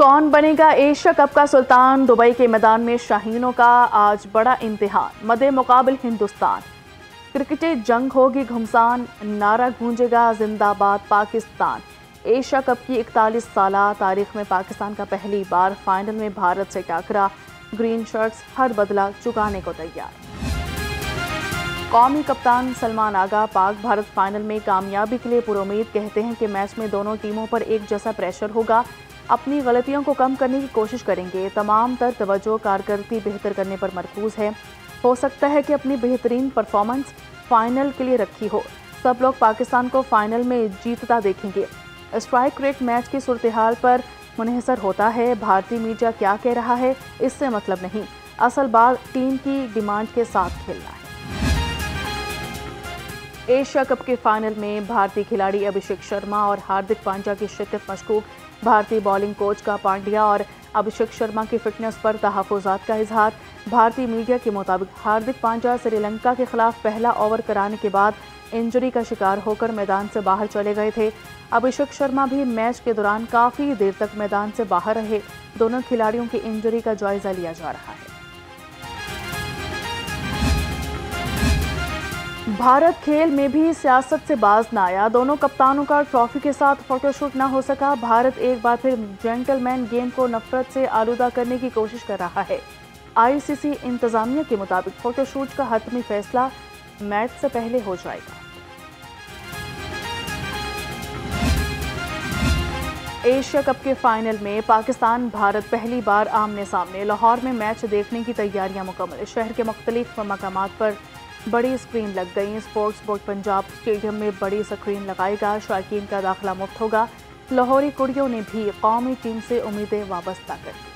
कौन बनेगा Asia cup का सुल्तान? दुबई के मैदान में शाहीनों का आज बड़ा इम्तिहान। मदे मुकाबिल हिंदुस्तान, क्रिकेट जंग होगी घुमसान, नारा गूंजेगा जिंदाबाद पाकिस्तान। एशिया कप की 41 साला तारीख में पाकिस्तान का पहली बार फाइनल में भारत से टकरा। ग्रीन शर्ट्स हर बदला चुकाने को तैयार। कौमी कप्तान सलमान आगा पाक भारत फाइनल में कामयाबी के लिए पुरुमीद। कहते हैं कि मैच में दोनों टीमों पर एक जैसा प्रेशर होगा। अपनी गलतियों को कम करने की कोशिश करेंगे। तमाम तर तवज्जो कारकर्दगी बेहतर करने पर मरकूज है। हो सकता है कि अपनी बेहतरीन परफॉर्मेंस फाइनल के लिए रखी हो। सब लोग पाकिस्तान को फाइनल में जीतता देखेंगे। स्ट्राइक रेट मैच की सूरत हाल पर मुनहसर होता है। भारतीय मीडिया क्या कह रहा है इससे मतलब नहीं, असल बात टीम की डिमांड के साथ खेलना है। एशिया कप के फाइनल में भारतीय खिलाड़ी अभिषेक शर्मा और हार्दिक पांड्या की शिरकत मशकूक। भारतीय बॉलिंग कोच का पांड्या और अभिषेक शर्मा की फिटनेस पर तहफ़्फ़ुज़ात का इजहार। भारतीय मीडिया के मुताबिक हार्दिक पांड्या श्रीलंका के खिलाफ पहला ओवर कराने के बाद इंजरी का शिकार होकर मैदान से बाहर चले गए थे। अभिषेक शर्मा भी मैच के दौरान काफ़ी देर तक मैदान से बाहर रहे। दोनों खिलाड़ियों की इंजरी का जायजा लिया जा रहा है। भारत खेल में भी सियासत से बाज न आया। दोनों कप्तानों का ट्रॉफी के साथ फोटोशूट न हो सका। भारत एक बार फिर जेंटलमैन गेम को नफरत से आलूदा करने की कोशिश कर रहा है। आईसीसी इंतजामिया के मुताबिक फोटोशूट का हतमी फैसला मैच से पहले हो जाएगा। एशिया कप के फाइनल में पाकिस्तान भारत पहली बार आमने सामने। लाहौर में मैच देखने की तैयारियां मुकम्मल। शहर के मुख्तलिफ मकामात पर बड़ी स्क्रीन लग गई। स्पोर्ट्स बोर्ड पंजाब स्टेडियम में बड़ी स्क्रीन लगाएगा। शौकीन का दाखिला मुफ्त होगा। लाहौरी कुड़ियों ने भी कौमी टीम से उम्मीदें वाबस्ता कर दी।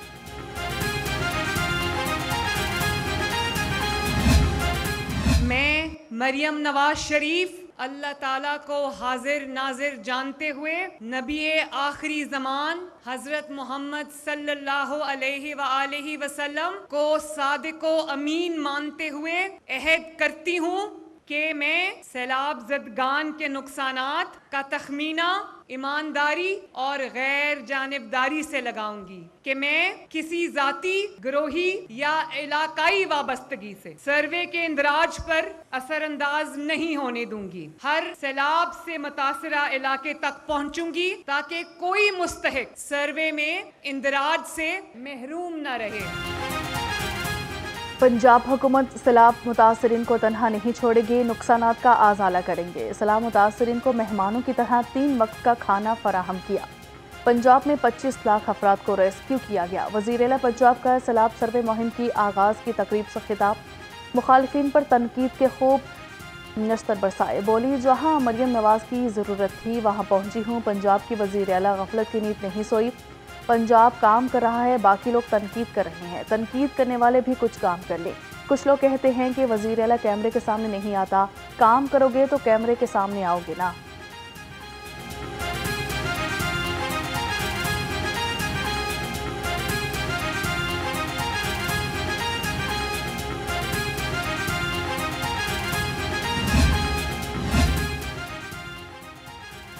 मैं मरियम नवाज शरीफ अल्लाह ताला को हाजिर नाजिर जानते हुए नबी आखिरी ज़मान हज़रत मोहम्मद सल्लल्लाहु अलैहि वसल्लम को सादिको अमीन मानते हुए अहद करती हूँ कि मैं सैलाब ज़दगान के नुकसानात का तखमीना ईमानदारी और गैर जानिबदारी से लगाऊंगी कि मैं किसी जाती, ग्रोही या इलाकाई वाबस्तगी से सर्वे के इंदराज पर असरअंदाज नहीं होने दूंगी। हर सैलाब से मुतासरा इलाके तक पहुंचूंगी ताकि कोई मुस्तहिक सर्वे में इंदराज से महरूम न रहे। पंजाब हुकूमत सैलाब मुतासरीन को तनहा नहीं छोड़ेगी। नुकसानात का आज़ाला करेंगे। सैलाब मुतासरीन को मेहमानों की तरह 3 वक्त का खाना फराहम किया। पंजाब में 25 लाख अफराद को रेस्क्यू किया गया। वज़ीर-ए-आला पंजाब का सैलाब सर्वे मुहिम की आगाज़ की तकरीब से खिताब। मुखालिफिन पर तनकीद के खूब नश्तर बरसाए। बोली, जहाँ मरियम नवाज की ज़रूरत थी वहाँ पहुँची हूँ। पंजाब की वज़ीर-ए-आला गफलत की नींद नहीं सोई। पंजाब काम कर रहा है, बाकी लोग तनकीद कर रहे हैं। तनकीद करने वाले भी कुछ काम कर ले। कुछ लोग कहते हैं कि वज़ीर-ए-आला कैमरे के सामने नहीं आता। काम करोगे तो कैमरे के सामने आओगे ना।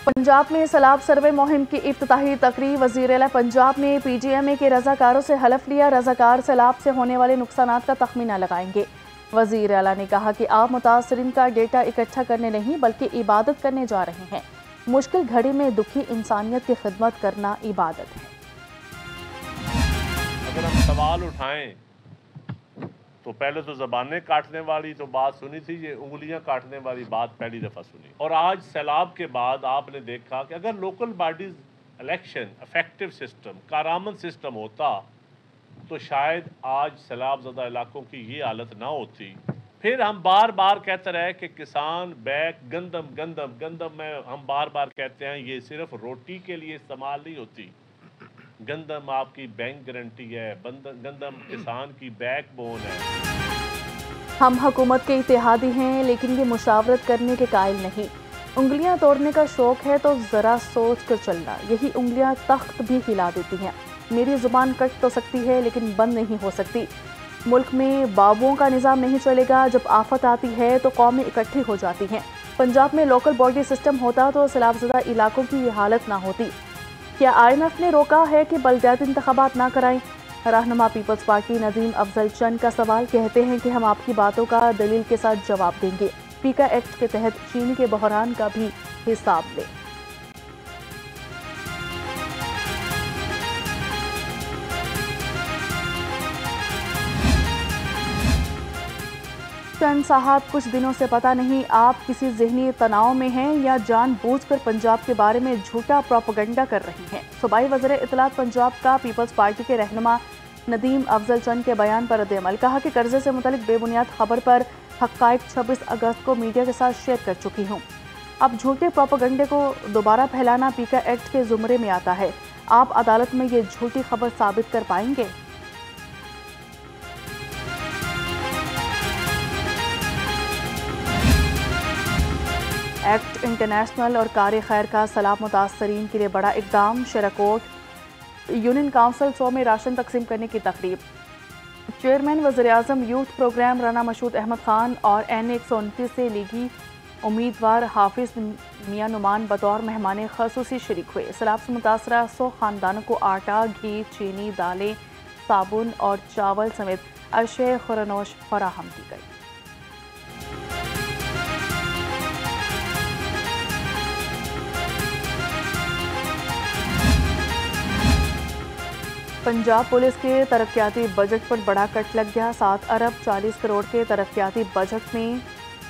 पंजाब में सैलाब सर्वे मुहिम की इफ्तिताही तकरीब। वज़ीर-ए-आला पंजाब ने पीजीएमए के रज़ाकारों से हलफ लिया। रज़ाकार सैलाब से होने वाले नुकसानात का तखमीना लगाएंगे। वज़ीर-ए-आला ने कहा कि आप मुतासरीन का डेटा इकट्ठा करने नहीं बल्कि इबादत करने जा रहे हैं। मुश्किल घड़ी में दुखी इंसानियत की खिदमत करना इबादत है। अगर हम सवाल उठाएं तो पहले तो ज़बानें काटने वाली तो बात सुनी थी, ये उंगलियां काटने वाली बात पहली दफ़ा सुनी। और आज सैलाब के बाद आपने देखा कि अगर local bodies election effective system, कारामद सिस्टम होता तो शायद आज सैलाब ज़दा इलाकों की ये हालत ना होती। फिर हम बार बार कहते रहे कि किसान बैग गंदम गंदम गंदम में हम बार बार कहते हैं ये सिर्फ रोटी के लिए इस्तेमाल नहीं होती। गंदम आपकी बैंक गारंटी है, गंदम किसान की बैकबोन है। हम हुकूमत के इत्तेहादी हैं लेकिन ये मुशावरत करने के कायल नहीं। उंगलियां तोड़ने का शौक है तो ज़रा सोच कर चलना। यही उंगलियां तख्त भी हिला देती हैं। मेरी ज़ुबान कट तो सकती है लेकिन बंद नहीं हो सकती। मुल्क में बाबुओं का निज़ाम नहीं चलेगा। जब आफत आती है तो कौमें इकट्ठी हो जाती हैं। पंजाब में लोकल बॉडी सिस्टम होता तो सैलाबज़दा इलाकों की ये हालत ना होती। क्या IMF ने रोका है कि बल्दियाती इंतखाबात ना कराएं? रहनुमा पीपल्स पार्टी नदीम अफजल चंद का सवाल, कहते हैं कि हम आपकी बातों का दलील के साथ जवाब देंगे। पीका एक्ट के तहत चीनी के बहरान का भी हिसाब लें। चंद साहब, कुछ दिनों से पता नहीं आप किसी जहनी तनाव में हैं या जानबूझकर पंजाब के बारे में झूठा प्रोपेगेंडा कर रही हैं। सूबाई वज़ीर इत्तलात पंजाब का पीपल्स पार्टी के रहनुमा नदीम अफजल चंद के बयान पर रद्द-ए-अमल, कहा कि कर्जे से मुतल्लिक बेबुनियाद खबर पर हक़ाइक़ 26 अगस्त को मीडिया के साथ शेयर कर चुकी हूँ। अब झूठे प्रोपेगेंडे को दोबारा फैलाना पीका एक्ट के ज़ुमरे में आता है। आप अदालत में ये झूठी खबर साबित कर पाएंगे? एक्ट इंटरनेशनल और कार खैर का सैलाब मुतासरीन के लिए बड़ा इकदाम। शेराकोट यूनियन काउंसिल 100 में राशन तकसीम करने की तकरीब। चेयरमैन वज़ीर-ए-आज़म यूथ प्रोग्राम राना मशहूद अहमद खान और NA-129 से लीगी उम्मीदवार हाफिज मियां नुमान बतौर मेहमान ख़ुसूसी शरीक हुए। सैलाब से मुतासरा 100 ख़ानदानों को आटा, घी, चीनी, दालें, साबुन और चावल समेत अशय खुरानोश फराहम की गई। पंजाब पुलिस के तरक्याती बजट पर बड़ा कट लग गया। 7 अरब 40 करोड़ के तरक्याती बजट में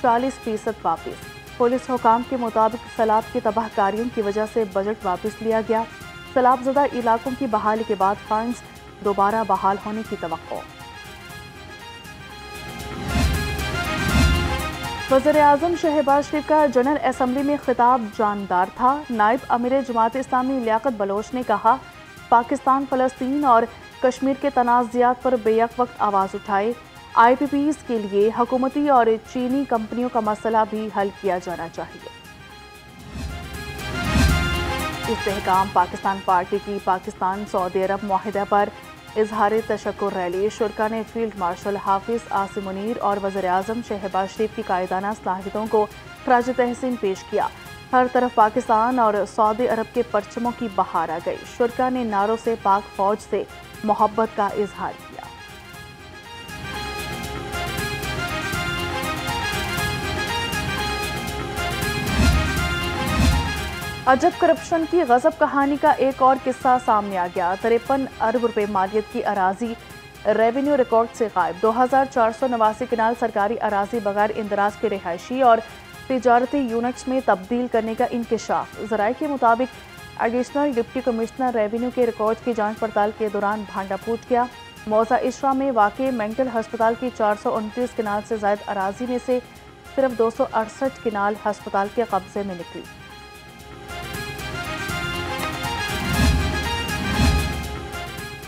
40% वापस। पुलिस हुकाम के मुताबिक सैलाब की तबाहकारियों की वजह से बजट वापस लिया गया। सैलाबज़दा इलाकों की बहाली के बाद फंड्स दोबारा बहाल होने की तवक्को। वज़ीर-ए-आज़म शहबाज शरीफ का जनरल असम्बली में खिताब जानदार था। नायब अमीर जमात इस्लामी लियाकत बलोच ने कहा, पाकिस्तान फ़लस्तीन और कश्मीर के तनाज़ात पर बेयक वक्त आवाज़ उठाए। IPPs के लिए हुकूमती और चीनी कंपनियों का मसला भी हल किया जाना चाहिए। इस्तेहकाम पाकिस्तान पार्टी की पाकिस्तान सऊदी अरब मुआहिदा पर इजहार तशक्कुर रैली। शुरका ने फील्ड मार्शल हाफिज आसिम मुनीर और वज़ीर-ए-आज़म शहबाज शरीफ की कायदाना सलाहियतों को खराज तहसीन पेश किया। हर तरफ पाकिस्तान और सऊदी अरब के परचमों की बहार आ गई। शुरका ने नारों से पाक फौज से मोहब्बत का इजहार किया। अजब करप्शन की गजब कहानी का एक और किस्सा सामने आ गया। 53 अरब रुपए मालियत की अराजी रेवेन्यू रिकॉर्ड से गायब। 2489 किनाल सरकारी अराजी बगैर इंदराज के रिहायशी और तिजारती यूनिट्स में तब्दील करने का इंकशाफ। ज़राए के मुताबिक एडिशनल डिप्टी कमिश्नर रेवेन्यू के रिकॉर्ड की जांच पड़ताल के दौरान भांडा फूट गया। मौजा इशरा में वाक़ मेंटल हस्पताल की 429 किनाल से ज़ायद अराजी में से सिर्फ 268 किनाल हस्पताल के कब्जे में निकली।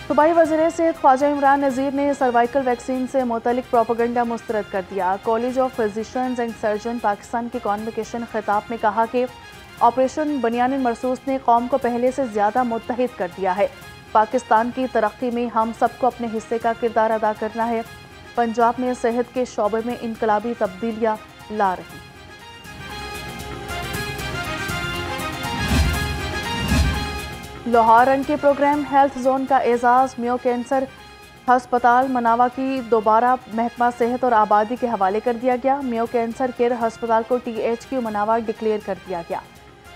सूबाई वज़ीर सेहत ख्वाजा इमरान नज़ीर ने सर्वाइकल वैक्सीन से मुतल्लिक प्रोपेगेंडा मुस्तरद कर दिया। College of physicians and surgeon Pakistan के कॉन्वोकेशन खिताब में कहा कि ऑपरेशन बनियान मरसूस ने कौम को पहले से ज़्यादा मुत्तहिद कर दिया है। पाकिस्तान की तरक्की में हम सबको अपने हिस्से का किरदार अदा करना है। पंजाब में सेहत के शोबे में इनकलाबी तब्दीलियाँ ला रही। लाहौर रन के प्रोग्राम हेल्थ जोन का एजाज़ मियो कैंसर हस्पताल मनावा की दोबारा महकमा सेहत और आबादी के हवाले कर दिया गया। मियो कैंसर केयर हस्पताल को THQ मनावा डिक्लेयर कर दिया गया।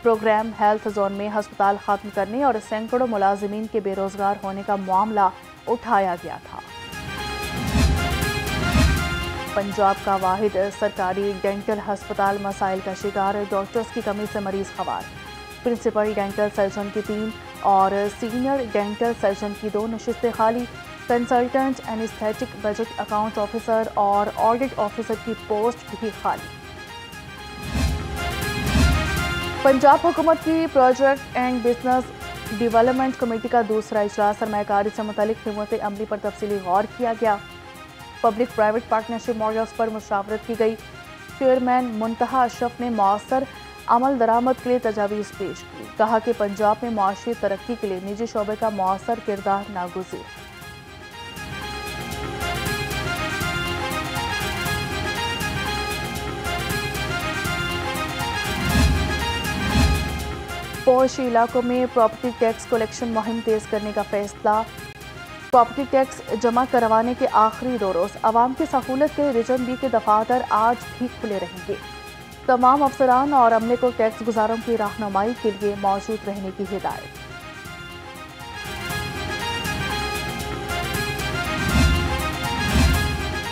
प्रोग्राम हेल्थ जोन में हस्पताल खत्म करने और सैकड़ों मुलाजिमीन के बेरोजगार होने का मामला उठाया गया था। पंजाब का वाहिद सरकारी डेंटल हस्पताल मसाइल का शिकार। डॉक्टर्स की कमी से मरीज खवार। प्रिंसिपल डेंटल सर्जन की 3 और सीनियर डेंटल सर्जन की 2 नशिस्तें खाली। Consultant anaesthetic budget account officer और ऑडिट ऑफिसर की पोस्ट भी खाली। पंजाब हुकूमत की project and business development committee का दूसरा इजलास। सरमायाकारी से मुतालिक हिकमत अमली पर तफसीली गौर किया गया। पब्लिक प्राइवेट पार्टनरशिप मॉडल्स पर मुशावरत की गई। चेयरमैन मुंतहा अशरफ ने मौसर अमल दरामद के लिए तजावीज़ पेश की। कहा कि पंजाब में मुआशी तरक्की के लिए निजी शोबे का मौसर किरदार नागुज़ीर। पॉश इलाकों में प्रॉपर्टी टैक्स कलेक्शन मुहिम तेज करने का फैसला। प्रॉपर्टी टैक्स जमा करवाने के आखिरी 2 रोज आवाम की सहूलत के रिजन बी के दफातर आज भी खुले रहेंगे। तमाम अफसरान और अमले को टैक्स गुजारों की रहनुमाई के लिए मौजूद रहने की हिदायत।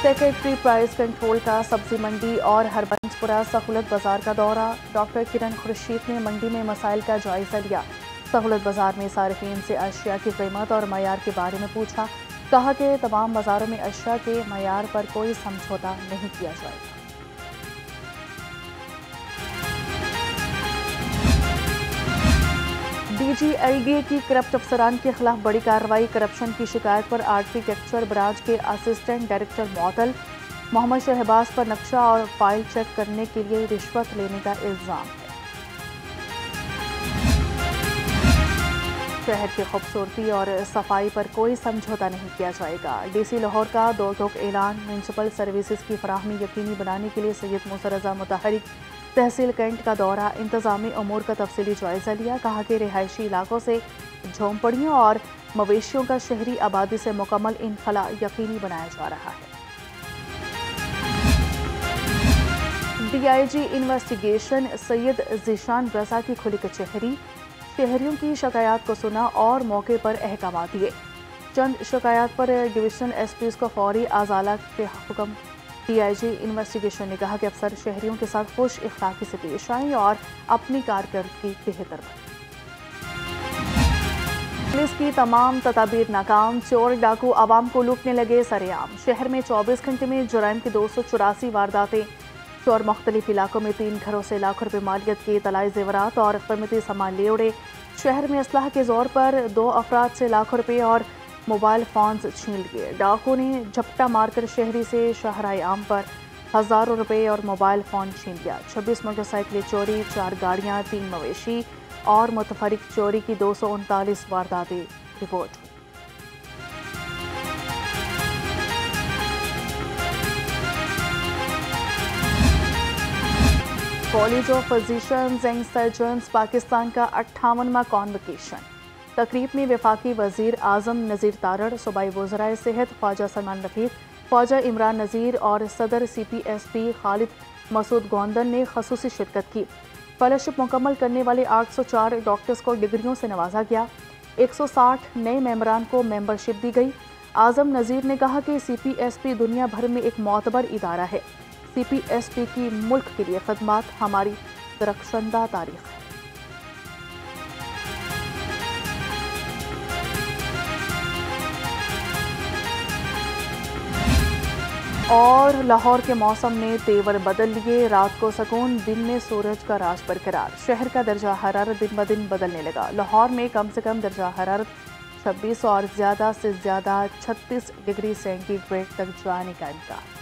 सेक्रेटरी प्राइस कंट्रोल का सब्जी मंडी और हरबंसपुरा सहूलत बाजार का दौरा। डॉक्टर किरण खुर्शीद ने मंडी में मसाइल का जायजा लिया। सहूलत बाजार में सार्फिन से अशिया की कीमत और मयार के बारे में पूछा। कहा कि तमाम बाजारों में अशिया के मयार पर कोई समझौता नहीं किया जाएगा। DGLDA की करप्ट अफसरान के खिलाफ बड़ी कार्रवाई। करप्शन की शिकायत पर आर्किटेक्चर ब्रांच के असिस्टेंट डायरेक्टर मअतल। मोहम्मद शहबाज पर नक्शा और फाइल चेक करने के लिए रिश्वत लेने का इल्जाम है। शहर की खूबसूरती और सफाई पर कोई समझौता नहीं किया जाएगा। DC लाहौर का 2 टोक ऐलान। म्यूनसिपल सर्विसेज की फराहमी यकीनी बनाने के लिए सैयद मूसा रजा मुतहरिक तहसील कैंट का दौरा। इंतजामी अमूर का तफसीली जायजा लिया। कहा कि रिहायशी इलाकों से झोंपड़ियों और मवेशियों का शहरी आबादी से मुकम्मल इनखला यकीनी बनाया जा रहा है। DIG इन्वेस्टिगेशन सैयद ज़ीशान रजा की खुली कचहरी। शहरियों की शिकायत को सुना और मौके पर अहकाम दिए। चंद शिकायत पर डिविजनल SPs को फौरी अजाला के हुक्म। DIG इन्वेस्टिगेशन ने कहा कि अफसर शहरियों के साथ खुश इखलाकी से पेश आए और अपनी कारकर्दगी बेहतर बने। पुलिस की तमाम तदाबीर नाकाम। चोर डाकू आवाम को लूटने लगे सरेआम। शहर में 24 घंटे में जुराइम की 284 वारदातें। चोर मुख्तलिफ इलाकों में 3 घरों से लाखों रुपए मालियत के तलाई जेवरात और कीमती सामान ले उड़े। शहर में असलाह के जोर पर 2 अफराद से लाखों रुपए और मोबाइल फोन्स छीन लिए। डाकू ने झपटा मारकर शहरी से शाहराए आम पर हज़ारों रुपए और मोबाइल फ़ोन छीन लिया। 26 मोटरसाइकिलें चोरी, 4 गाड़ियाँ, 3 मवेशी और मुतफरिक चोरी की 239 वारदातें report. College of physicians and surgeons Pakistan का 58वां कॉन्वोकेशन। तकरीब में वफाकी वज़ीर आज़म नज़ीर तारड़, सूबाई वज़राए सेहत ख्वाजा सलमान रफ़ीक, ख्वाजा इमरान नज़ीर और सदर CPSP खालिद मसूद गोंदन ने ख़ुसूसी शिरकत की। फेलोशिप मुकम्मल करने वाले 804 डॉक्टर्स को डिग्रियों से नवाजा गया। 160 नए मेंबरान को मेंबरशिप दी गई। आज़म नज़ीर ने कहा कि CPSP दुनिया भर में एक मोतबर इदारा है। CPSP की मुल्क के लिए खदमात हमारी दरख्शंदा तारीख है। और लाहौर के मौसम ने तेवर बदल लिए। रात को सुकून, दिन में सूरज का राज बरकरार। शहर का दर्जा हरारत दिन ब दिन बदलने लगा। लाहौर में कम से कम दर्जा हरारत 26 और ज़्यादा से ज़्यादा 36 डिग्री सेंटीग्रेड तक जाने का इम्कान।